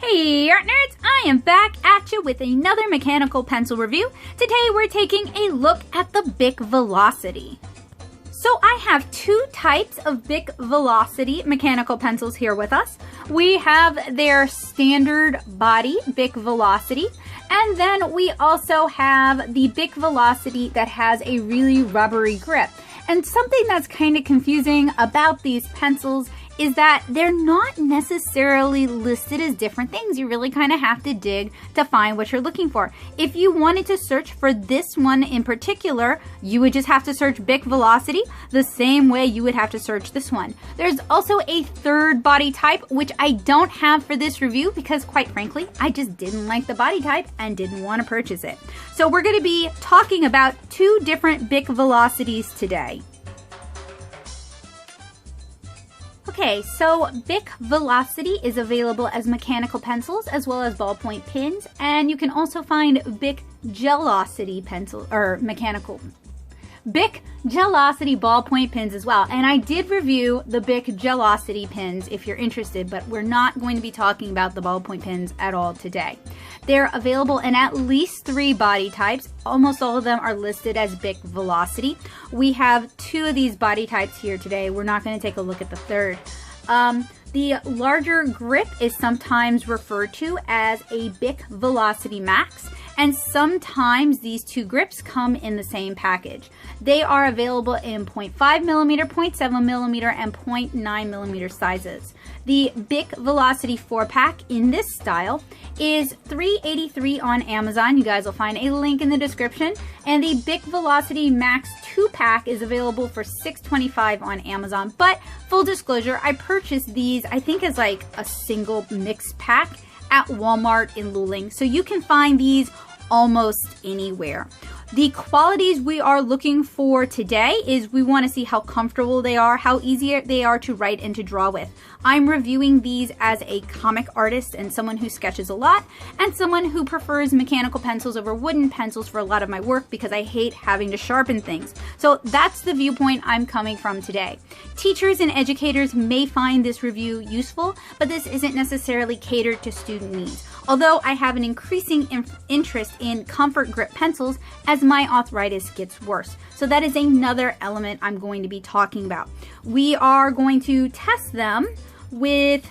Hey Artnerds, I am back at you with another mechanical pencil review. Today we're taking a look at the Bic Velocity. So I have two types of Bic Velocity mechanical pencils here with us. We have their standard body Bic Velocity, and then we also have the Bic Velocity that has a really rubbery grip. And something that's kind of confusing about these pencils is that they're not necessarily listed as different things. You really kind of have to dig to find what you're looking for. If you wanted to search for this one in particular, you would just have to search Bic Velocity the same way you would have to search this one. There's also a third body type, which I don't have for this review because quite frankly, I just didn't like the body type and didn't want to purchase it. So we're going to be talking about two different Bic Velocities today. Okay, so Bic Velocity is available as mechanical pencils as well as ballpoint pens, and you can also find Bic Gel-ocity pencil or mechanical Bic Gel-ocity ballpoint pens as well. And I did review the Bic Gel-ocity pens if you're interested, but we're not going to be talking about the ballpoint pens at all today. They're available in at least 3 body types. Almost all of them are listed as Bic Velocity. We have 2 of these body types here today. We're not going to take a look at the third. The larger grip is sometimes referred to as a Bic Velocity Max, and sometimes these two grips come in the same package. They are available in 0.5 millimeter, 0.7 millimeter, and 0.9 millimeter sizes. The Bic Velocity 4-pack in this style is $3.83 on Amazon. You guys will find a link in the description. And the Bic Velocity Max 2-pack is available for $6.25 on Amazon. But full disclosure, I purchased these, I think, as like a single mix pack at Walmart in Luling. So you can find these almost anywhere. The qualities we are looking for today is we want to see how comfortable they are, how easy they are to write and to draw with. I'm reviewing these as a comic artist and someone who sketches a lot, and someone who prefers mechanical pencils over wooden pencils for a lot of my work because I hate having to sharpen things. So that's the viewpoint I'm coming from today. Teachers and educators may find this review useful, but this isn't necessarily catered to student needs. Although I have an increasing interest in comfort grip pencils as my arthritis gets worse. So that is another element I'm going to be talking about. We are going to test them with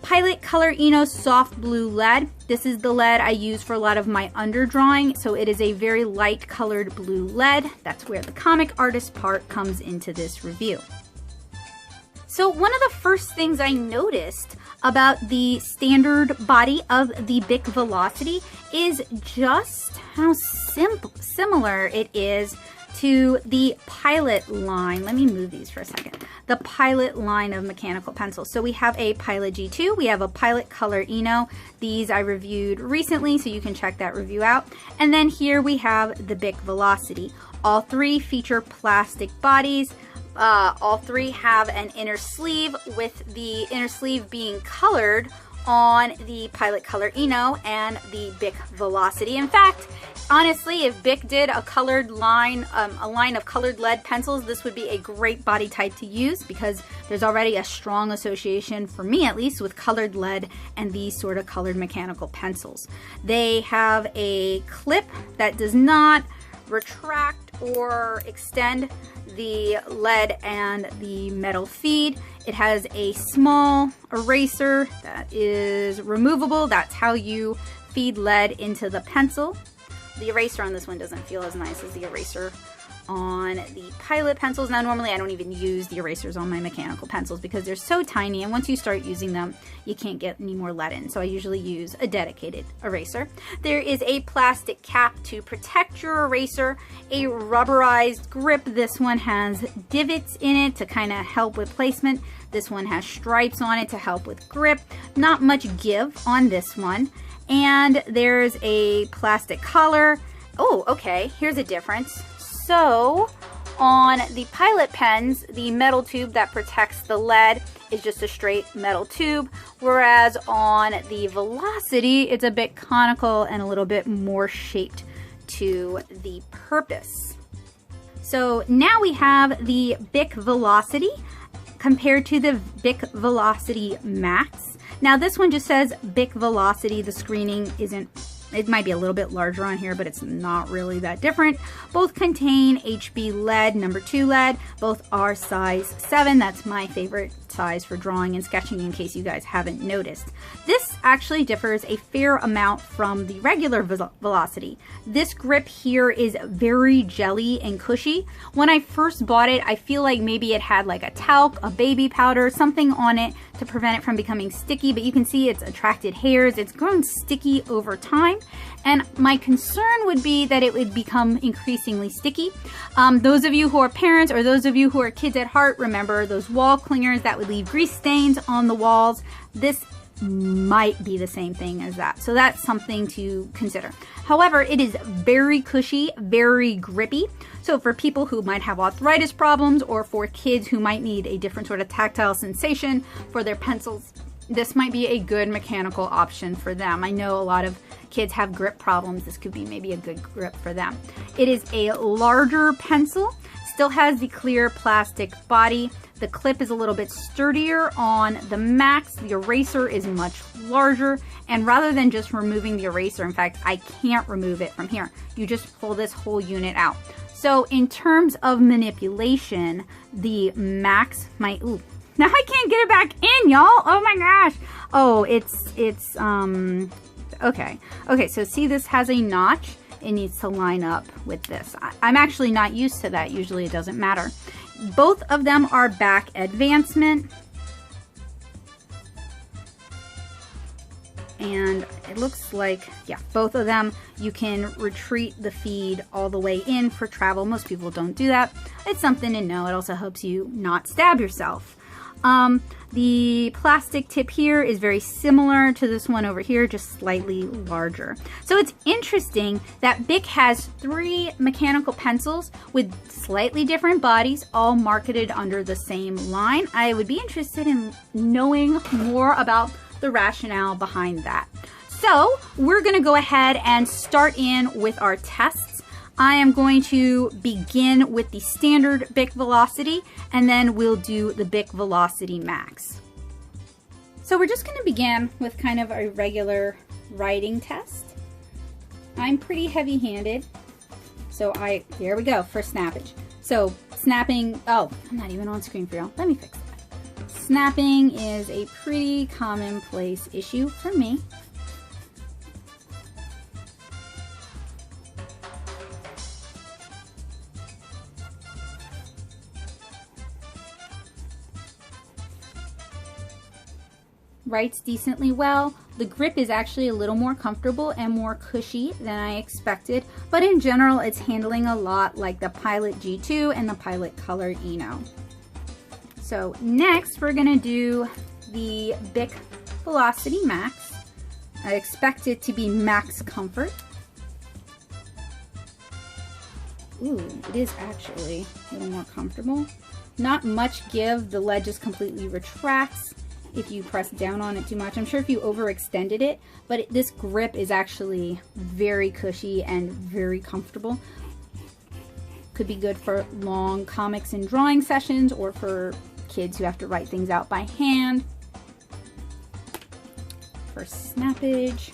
Pilot Color Eno Soft Blue Lead. This is the lead I use for a lot of my underdrawing, so it is a very light colored blue lead. That's where the comic artist part comes into this review. So one of the first things I noticed about the standard body of the Bic Velocity is just how similar it is to the Pilot line. Let me move these for a second. The Pilot line of mechanical pencils. So we have a Pilot G2, we have a Pilot Color Eno. These I reviewed recently, so you can check that review out. And then here we have the Bic Velocity. All 3 feature plastic bodies. All 3 have an inner sleeve, with the inner sleeve being colored on the Pilot Color Eno and the Bic Velocity. In fact, honestly, if Bic did a colored line, a line of colored lead pencils, this would be a great body type to use because there's already a strong association, for me at least, with colored lead and these sort of colored mechanical pencils. They have a clip that does not retract or extend the lead and the metal feed. It has a small eraser that is removable. That's how you feed lead into the pencil. The eraser on this one doesn't feel as nice as the eraser on the Pilot pencils. Now normally I don't even use the erasers on my mechanical pencils because they're so tiny, and once you start using them you can't get any more lead in, so I usually use a dedicated eraser. There is a plastic cap to protect your eraser, a rubberized grip. This one has divots in it to kind of help with placement. This one has stripes on it to help with grip. Not much give on this one. And there's a plastic collar. Oh, okay, here's a difference. So on the Pilot pens, the metal tube that protects the lead is just a straight metal tube, whereas on the Velocity, it's a bit conical and a little bit more shaped to the purpose. So now we have the Bic Velocity compared to the Bic Velocity Max. Now this one just says Bic Velocity. The screening isn't, it might be a little bit larger on here, but it's not really that different. Both contain HB lead, number 2 lead. Both are size 7. That's my favorite size for drawing and sketching, in case you guys haven't noticed. This actually differs a fair amount from the regular Velocity. This grip here is very jelly and cushy. When I first bought it, I feel like maybe it had like a talc, a baby powder, something on it to prevent it from becoming sticky, but you can see it's attracted hairs. It's grown sticky over time, and my concern would be that it would become increasingly sticky. Those of you who are parents, or those of you who are kids at heart, remember those wall clingers that would leave grease stains on the walls. This might be the same thing as that, so that's something to consider. However, it is very cushy, very grippy. So for people who might have arthritis problems, or for kids who might need a different sort of tactile sensation for their pencils, this might be a good mechanical option for them. I know a lot of kids have grip problems. This could be maybe a good grip for them. It is a larger pencil, still has the clear plastic body. The clip is a little bit sturdier on the Max. The eraser is much larger, and rather than just removing the eraser, in fact, I can't remove it from here. You just pull this whole unit out. So in terms of manipulation, the Max might, ooh, now I can't get it back in, y'all. Oh my gosh. Oh, okay, so see, this has a notch. It needs to line up with this. I'm actually not used to that. Usually it doesn't matter. Both of them are back advancement. And it looks like, yeah, both of them, you can retreat the feed all the way in for travel. Most people don't do that. It's something to know. It also helps you not stab yourself. The plastic tip here is very similar to this one over here, just slightly larger. So it's interesting that Bic has 3 mechanical pencils with slightly different bodies, all marketed under the same line. I would be interested in knowing more about the rationale behind that. So we're gonna go ahead and start in with our tests. I am going to begin with the standard Bic Velocity, and then we'll do the Bic Velocity Max. So we're just going to begin with kind of a regular writing test. I'm pretty heavy-handed, so here we go for snappage. So snapping, oh, I'm not even on screen for y'all. Let me fix that. Snapping is a pretty commonplace issue for me. Writes decently well. The grip is actually a little more comfortable and more cushy than I expected, but in general it's handling a lot like the Pilot G2 and the Pilot Color Eno. So next we're gonna do the Bic Velocity Max. I expect it to be max comfort. Ooh, it is actually a little more comfortable. Not much give, the lead just completely retracts if you press down on it too much. I'm sure if you overextended it, but this grip is actually very cushy and very comfortable. Could be good for long comics and drawing sessions, or for kids who have to write things out by hand. For snappage,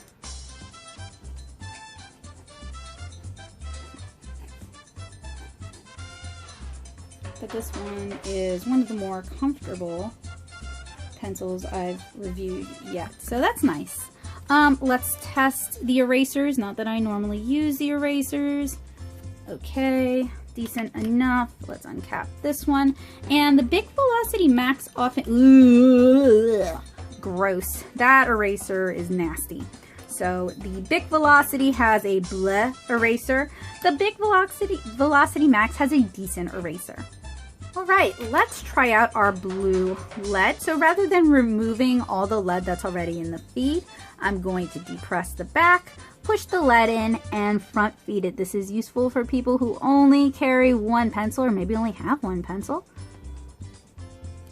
but this one is one of the more comfortable pencils I've reviewed yet, so that's nice. Let's test the erasers. Not that I normally use the erasers. Okay, decent enough. Let's uncap this one. And the Bic Velocity Max often, ugh, gross. That eraser is nasty. So the Bic Velocity has a bleh eraser. The Bic Velocity Max has a decent eraser. All right, let's try out our blue lead. So rather than removing all the lead that's already in the feed, I'm going to depress the back, push the lead in, and front feed it. This is useful for people who only carry one pencil, or maybe only have one pencil.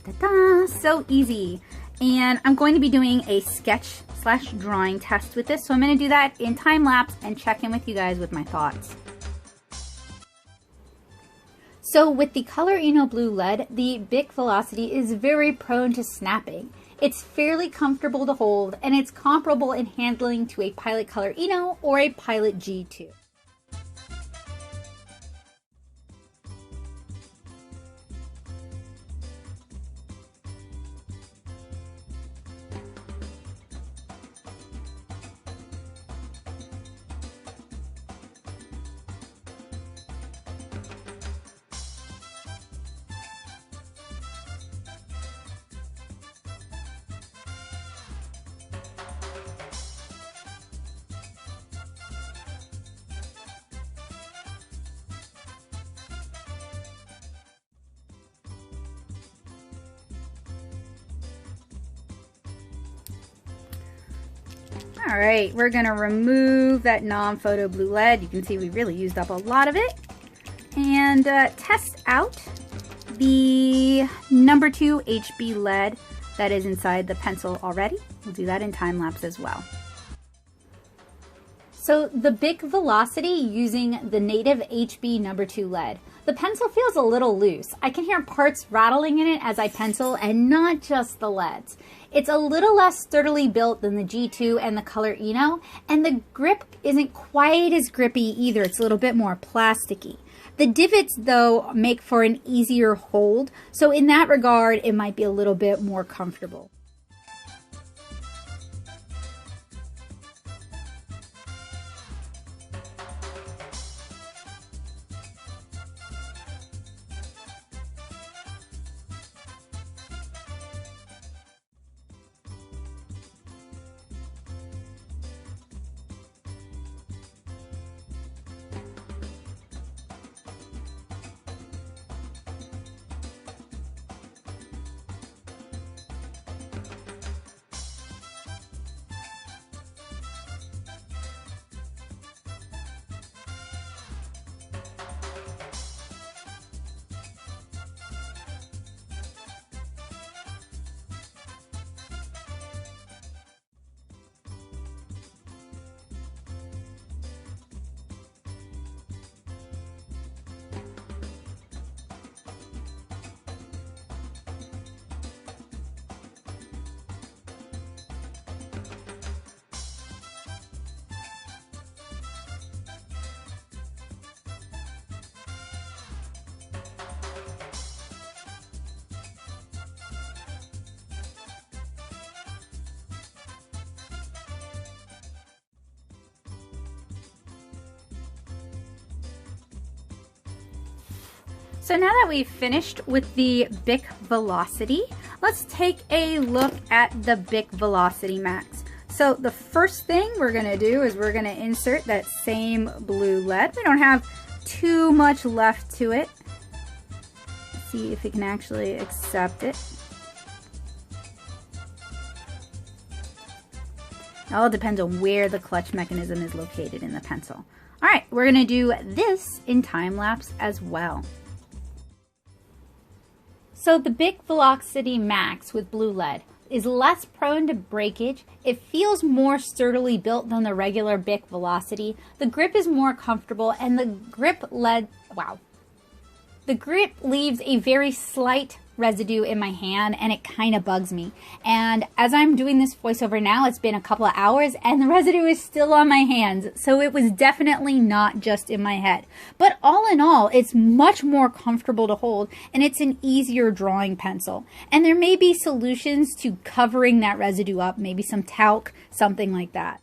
Ta-da! So easy. And I'm going to be doing a sketch/drawing test with this, so I'm going to do that in time lapse and check in with you guys with my thoughts. So with the Color Eno Blue lead, the Bic Velocity is very prone to snapping. It's fairly comfortable to hold, and it's comparable in handling to a Pilot Color Eno or a Pilot G2. All right, we're gonna remove that non-photo blue lead. You can see we really used up a lot of it. And test out the number 2 HB lead that is inside the pencil already. We'll do that in time lapse as well. So the Bic Velocity using the native HB number 2 lead. The pencil feels a little loose. I can hear parts rattling in it as I pencil, and not just the leads. It's a little less sturdily built than the G2 and the Color Eno, and the grip isn't quite as grippy either. It's a little bit more plasticky. The divots, though, make for an easier hold, so in that regard, it might be a little bit more comfortable. So now that we've finished with the Bic Velocity, let's take a look at the Bic Velocity Max. So the first thing we're gonna do is we're gonna insert that same blue lead. We don't have too much left to it. Let's see if we can actually accept it. It all depends on where the clutch mechanism is located in the pencil. All right, we're gonna do this in time lapse as well. So the Bic Velocity Max with blue lead is less prone to breakage. It feels more sturdily built than the regular Bic Velocity. The grip is more comfortable, and the grip leaves a very slight residue in my hand, and it kind of bugs me. And as I'm doing this voiceover now, it's been a couple of hours and the residue is still on my hands, so it was definitely not just in my head. But all in all, it's much more comfortable to hold, and it's an easier drawing pencil. And there may be solutions to covering that residue up, maybe some talc, something like that.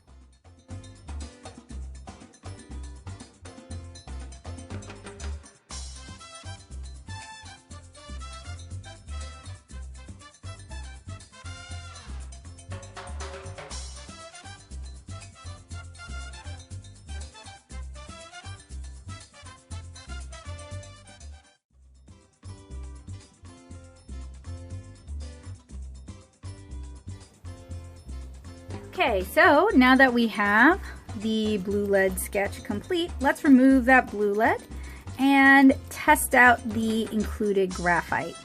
Okay, so now that we have the blue lead sketch complete, let's remove that blue lead and test out the included graphite.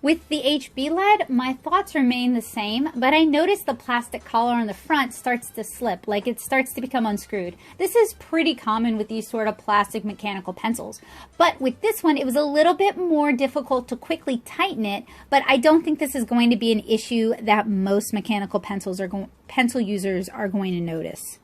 With the HB lead, my thoughts remain the same, but I noticed the plastic collar on the front starts to slip, like it starts to become unscrewed. This is pretty common with these sort of plastic mechanical pencils. But with this one, it was a little bit more difficult to quickly tighten it, but I don't think this is going to be an issue that most mechanical pencil users are going to notice.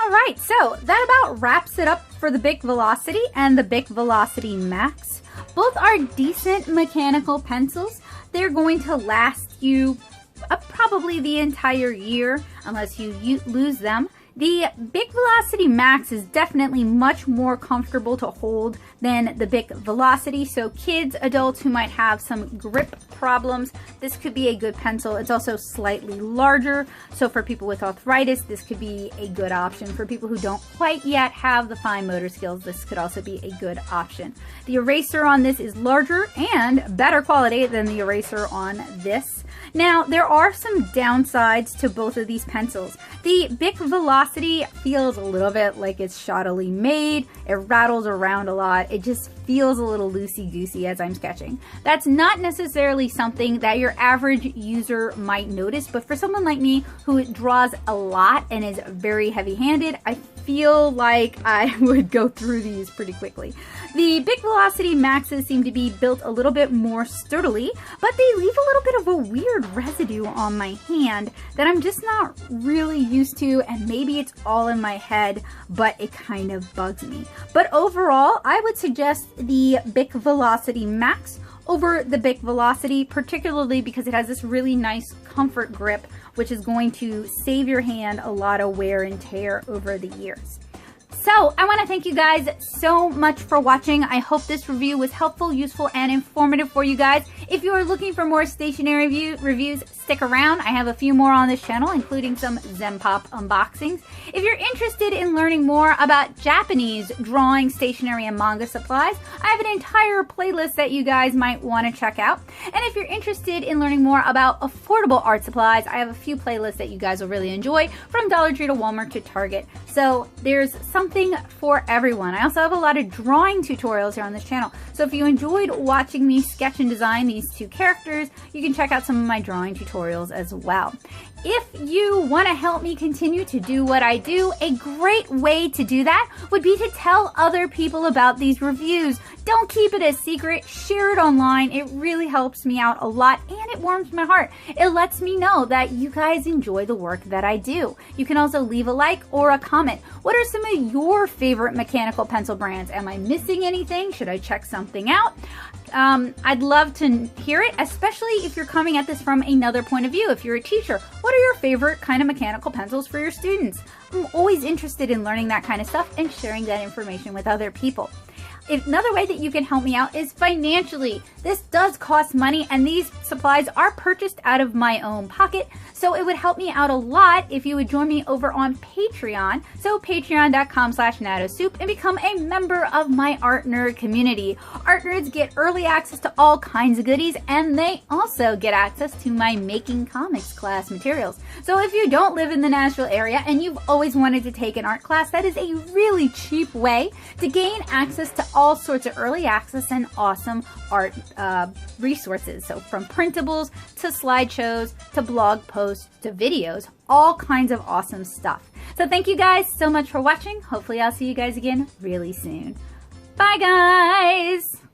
Alright, so that about wraps it up for the Bic Velocity and the Bic Velocity Max. Both are decent mechanical pencils. They're going to last you probably the entire year unless you lose them. The Bic Velocity Max is definitely much more comfortable to hold than the Bic Velocity, so kids, adults who might have some grip problems, this could be a good pencil. It's also slightly larger, so for people with arthritis, this could be a good option. For people who don't quite yet have the fine motor skills, this could also be a good option. The eraser on this is larger and better quality than the eraser on this. Now, there are some downsides to both of these pencils. The Bic Velocity feels a little bit like it's shoddily made. It rattles around a lot. It just feels a little loosey-goosey as I'm sketching. That's not necessarily something that your average user might notice, but for someone like me who draws a lot and is very heavy-handed, I feel like I would go through these pretty quickly. The Bic Velocity Maxes seem to be built a little bit more sturdily, but they leave a little bit of a weird residue on my hand that I'm just not really used to, and maybe it's all in my head, but it kind of bugs me. But overall, I would suggest the Bic Velocity Max over the Bic Velocity, particularly because it has this really nice comfort grip, which is going to save your hand a lot of wear and tear over the years. So I want to thank you guys so much for watching. I hope this review was helpful, useful, and informative for you guys. If you are looking for more stationery reviews, stick around. I have a few more on this channel, including some Zen Pop unboxings. If you're interested in learning more about Japanese drawing, stationery, and manga supplies, I have an entire playlist that you guys might want to check out. And if you're interested in learning more about affordable art supplies, I have a few playlists that you guys will really enjoy, from Dollar Tree to Walmart to Target. So there's something for everyone. I also have a lot of drawing tutorials here on this channel. So if you enjoyed watching me sketch and design these two characters, you can check out some of my drawing tutorials as well. If you want to help me continue to do what I do, a great way to do that would be to tell other people about these reviews. Don't keep it a secret, share it online. It really helps me out a lot and it warms my heart. It lets me know that you guys enjoy the work that I do. You can also leave a like or a comment. What are some of your favorite mechanical pencil brands? Am I missing anything? Should I check something out? I'd love to hear it, especially if you're coming at this from another point of view. If you're a teacher, what are your favorite kind of mechanical pencils for your students? I'm always interested in learning that kind of stuff and sharing that information with other people. Another way that you can help me out is financially. This does cost money and these supplies are purchased out of my own pocket, so it would help me out a lot if you would join me over on Patreon. So patreon.com/natosoup and become a member of my Art Nerd community. Art Nerds get early access to all kinds of goodies and they also get access to my Making Comics class materials. So if you don't live in the Nashville area and you've always wanted to take an art class, that is a really cheap way to gain access to all sorts of early access and awesome art resources. So from printables to slideshows to blog posts to videos, all kinds of awesome stuff. So thank you guys so much for watching. Hopefully I'll see you guys again really soon. Bye guys!